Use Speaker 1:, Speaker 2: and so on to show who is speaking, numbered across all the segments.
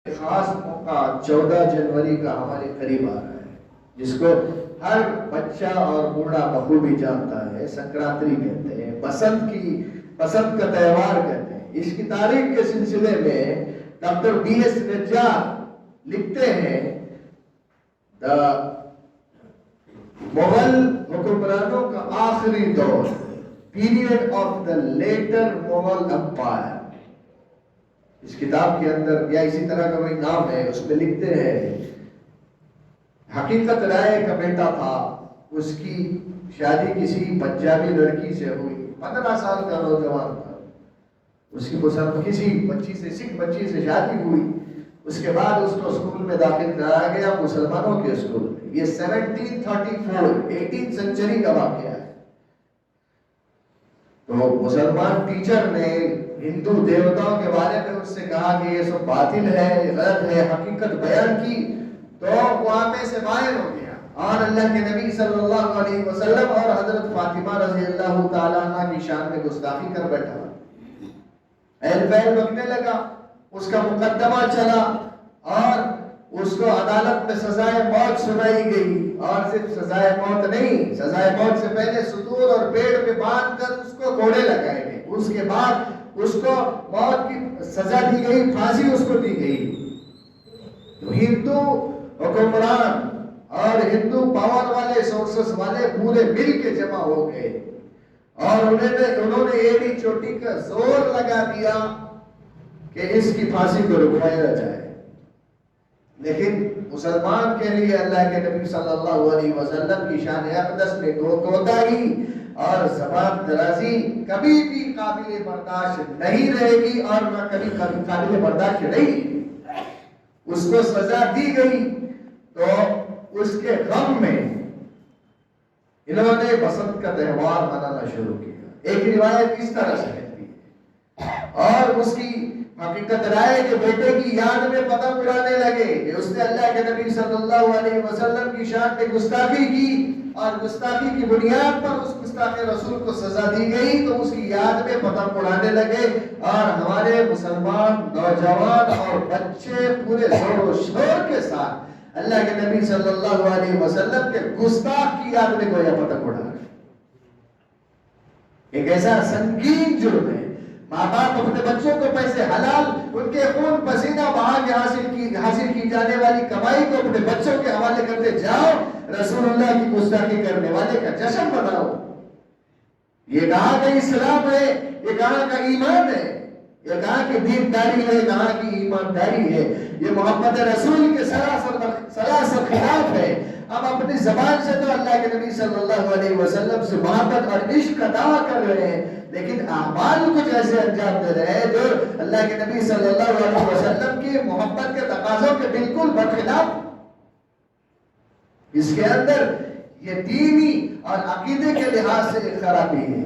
Speaker 1: خاص موقع 14 جنوری کا ہمارے قریب آ رہا ہے، جس کو ہر بچہ اور بوڑھا بخوبی جانتا ہے۔ سنکرانتی کہتے ہیں، بسنت کا تہوار کہتے ہیں۔ اس کی تاریخ کے سلسلے میں ڈاکٹر بی ایس نجار لکھتے ہیں، مغل حکمرانوں کا آخری دور، period of the later Mughal empire. اس کتاب کے اندر یا اسی طرح کا کوئی نام ہے، اس میں لکھتے ہیں حقیقت رائے کا بیٹا تھا، اس کی شادی کسی پنجابی لڑکی سے ہوئی، 15 سال کا نوجوان تھا، اس کی کسی سکھ بچی سے شادی ہوئی۔ اس کے بعد اس کو اسکول میں داخل کرایا گیا، مسلمانوں کے اسکول میں۔ یہ 18 سنچری کا واقعہ ہے۔ تو مسلمان ٹیچر نے ہندو دیوتاؤں کے بارے میں اس سے کہا کہ یہ سب باطل ہے، غلط ہے، حقیقت بیان کی، تو وہاں میں سے باہر ہو گیا اور اللہ کے نبی صلی اللہ علیہ وسلم اور حضرت فاطمہ رضی اللہ تعالیٰ عنہ کی شان میں گستاخی کر بیٹھا، اہل فیل بکنے لگا، اس کا مقدمہ چلا اور اس کو عدالت میں سزائے موت سنائی گئی، اور صرف سزائے موت نہیں، سزائے موت سے پہلے ستور اور پیڑ پہ باندھ کر اس کو گھوڑے لگائے گئے، اس کے بعد اس کو موت کی سزا دی گئی، پھانسی اس کو دی گئی۔ تو ہندو حکمران اور ہندو پاور والے سورسز والے پورے مل کے جمع ہو گئے اور انہوں نے ایڑی چوٹی کا زور لگا دیا کہ اس کی پھانسی کو رکوایا جائے۔ لیکن مسلمان کے لیے اللہ کے نبی صلی اللہ علیہ وسلم کی شان اقدس میں کوتاہی اور زبان درازی کبھی بھی قابل برداشت نہیں رہے گی، اور نہ کبھی قابل برداشت رہی۔ اس کو سزا دی گئی تو اس کے غم میں انہوں نے بسنت کا تہوار منانا شروع کیا۔ ایک روایت اس طرح سے کہتی ہے، اور اس کی حقیقت رائے کے بیٹے کی یاد میں پتنگ اڑانے لگے کہ اس نے اللہ کے نبی صلی اللہ علیہ وسلم کی شان میں گستاخی کی، اور گستاخی کی بنیاد پر اس گستاخ رسول کو سزا دی گئی، تو اس کی یاد میں پتنگ اڑانے لگے، اور ہمارے مسلمان نوجوان اور بچے پورے زور و شور کے ساتھ اللہ کے نبی صلی اللہ علیہ وسلم کے گستاخ کی یاد میں گویا پتنگ اڑا رہے۔ ایک ایسا سنگین جرم ہے، ماں باپ اپنے بچوں کو پیسے حلال، ان کے خون پسینہ بہا کے حاصل کی جانے والی کمائی کو اپنے بچوں کے حوالے کرتے جاؤ، رسول اللہ کی گستاخی کرنے والے کا جشن بناؤ۔ یہ کہاں کا اسلام ہے، یہ کہاں کا ایمان ہے، یہ کہاں کی دینداری ہے، کہاں کی ایمانداری ہے، یہ محمد رسول کے سراسر خلاف ہے۔ ہم اپنی زبان سے تو اللہ کے نبی صلی اللہ علیہ وسلم سے محبت اور عشق کا دعویٰ کر رہے ہیں، لیکن اعمال کچھ ایسے انجام دے رہے ہیں جو اللہ کے نبی صلی اللہ علیہ وسلم کی محبت کے تقاضوں کے بالکل برخلاف۔ اس کے اندر یہ دینی اور عقیدے کے لحاظ سے ایک خرابی ہے،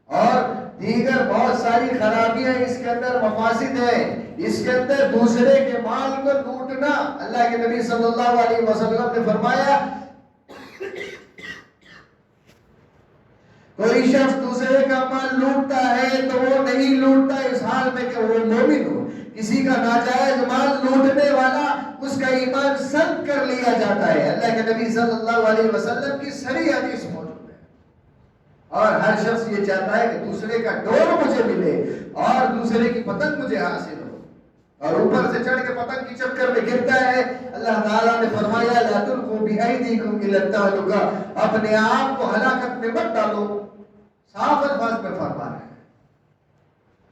Speaker 1: اور دیگر بہت ساری خرابیاں اس کے اندر مفاسد ہیں۔ اس کے اندر دوسرے کے مال کو لوٹنا، اللہ کے نبی صلی اللہ علیہ وسلم نے فرمایا کوئی شخص دوسرے کا مال لوٹتا ہے تو وہ نہیں لوٹتا اس حال میں کہ وہ مومن ہو۔ کسی کا ناجائز مال لوٹنے والا، اس کا ایمان سلب کر لیا جاتا ہے۔ اللہ کے نبی صلی اللہ علیہ وسلم کی صریح حدیث موجود ہے، اور ہر شخص یہ چاہتا ہے کہ دوسرے کا ڈور مجھے ملے اور دوسرے کی پتنگ مجھے حاصل ہو، اور اوپر سے چڑھ کے پتنگ کی چکر میں گرتا ہے۔ اللہ تعالیٰ نے فرمایا لا تلقوا بأیدیکم الی التہلکہ، اپنے آپ کو ہلاکت میں مت ڈالو، صاف الفاظ میں فرما رہے ہیں۔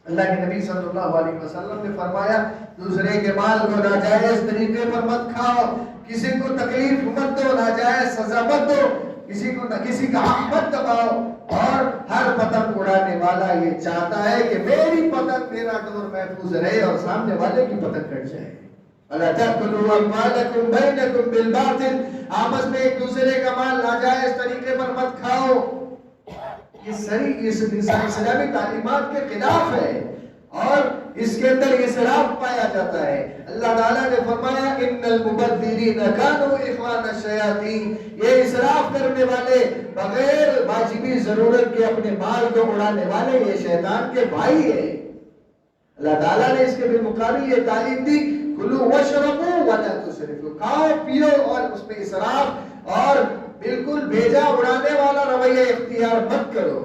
Speaker 1: اللہ کے نبی صلی اللہ علیہ وسلم نے فرمایا دوسرے کے مال کو ناجائز طریقے پر مت کھاؤ، کسی کو تکلیف مت دو، ناجائز سزا مت دو، کسی کا حق مت دباؤ، اور ہر پتنگ اڑانے والا یہ چاہتا ہے کہ میری پتنگ، میرا ڈور محفوظ رہے اور سامنے والے کی پتنگ کٹ جائے۔ وَلَا تَأْكُلُوا أَمْوَالَكُمْ بَيْنَكُمْ بِالْبَاطِلِ، آپس میں ایک دوسرے کا مال ناجائز طریقے پر مت کھاؤ۔ یہ اسلامی تعلیمات کے خلاف ہے، اور اس کے اندر اسراف پایا جاتا ہے۔ اللہ تعالیٰ نے فرمایا ان المبذرین کانوا اخوان الشیاطین، یہ اسراف کرنے والے، بغیر واجبی ضرورت کے اپنے مال کو اڑانے والے، یہ شیطان کے بھائی ہے۔ اللہ تعالیٰ نے اس کے بالمقابل یہ تعلیم دی کلوا صرف کھاؤ پیو اور اس میں اسراف اور بالکل بھیجا اڑانے والا رویہ اختیار مت کرو.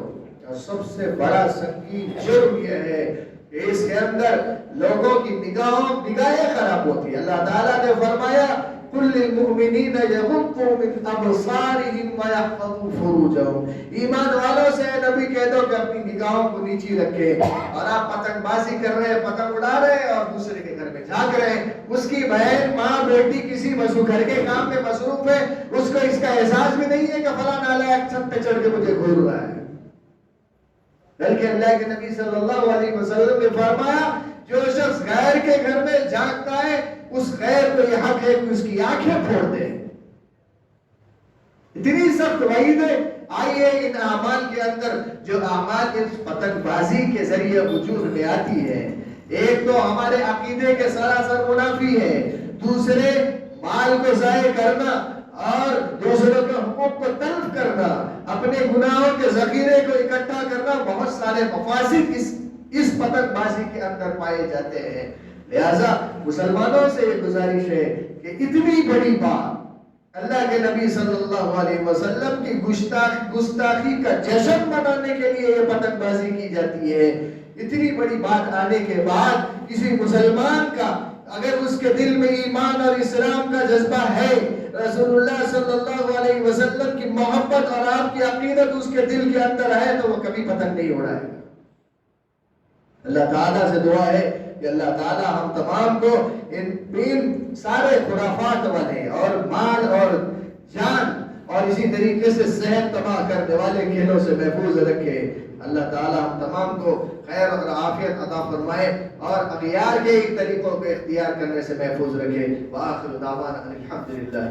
Speaker 1: اور سب سے بڑا سنگین جرم یہ ہے کہ اس کے اندر لوگوں کی نگاہیں خراب ہوتی ہے. اللہ تعالیٰ نے فرمایا قل للمؤمنین یغضوا من ابصارهم ویحفظوا فروجهم. ایمان والوں سے نبی کہہ دو کہ اپنی نگاہوں کو نیچی رکھے. اور آپ پتنگ بازی کر رہے ہیں, پتنگ اڑا رہے ہیں اور دوسرے کے گھر میں جھانک رہے ہیں. اس کی بہن ماں بیٹی کسی گھر کے کام میں مصروف ہے, اس کو اس کا احساس بھی نہیں ہے کہ فلاں نالائق چھت پہ چڑھ کے مجھے گھور رہا ہے. بلکہ اللہ کے نبی صلی اللہ علیہ وسلم نے فرمایا جو شخص غیر کے گھر میں جھانکتا ہے اس غیر کو یہ حق ہے کہ اس کی آنکھیں پھوڑ دے. اتنی سخت وعید ہے. آئیے ان اعمال کے اندر جو اعمال اس پتنگ بازی کے ذریعے وجود میں آتی ہے, ایک تو ہمارے عقیدے کے سراسر منافی ہے, دوسرے مال کو ضائع کرنا اور دوسروں کے حقوق کو تلف کرنا, اپنے گناہوں کے ذخیرے کو اکٹھا کرنا, بہت سارے مفاسد اس پتنگ بازی کے اندر پائے جاتے ہیں. لہذا مسلمانوں سے یہ گزارش ہے کہ اتنی بڑی بات اللہ کے نبی صلی اللہ علیہ وسلم کی گستاخی کا جشن منانے کے لیے یہ پتنگ بازی کی جاتی ہے. اتنی بڑی بات آنے کے بعد کسی مسلمان کا اگر اس کے دل میں ایمان اور اسلام کا جذبہ ہے, رسول اللہ صلی اللہ علیہ وسلم کی محبت اور آپ کی عقیدت اس کے دل کے اندر ہے, تو وہ کبھی پتنگ نہیں اڑائے گا. اللہ تعالیٰ سے دعا ہے کہ اللہ تعالیٰ ہم تمام کو ان سارے خرافات والے اور مال اور جان اور اسی طریقے سے صحت تباہ کرنے والے کھیلوں سے محفوظ رکھے. اللہ تعالیٰ ہم تمام کو خیر اور عافیت عطا فرمائے اور اغیار کے طریقوں کو اختیار کرنے سے محفوظ رکھے. وآخر دعوانا الحمدللہ.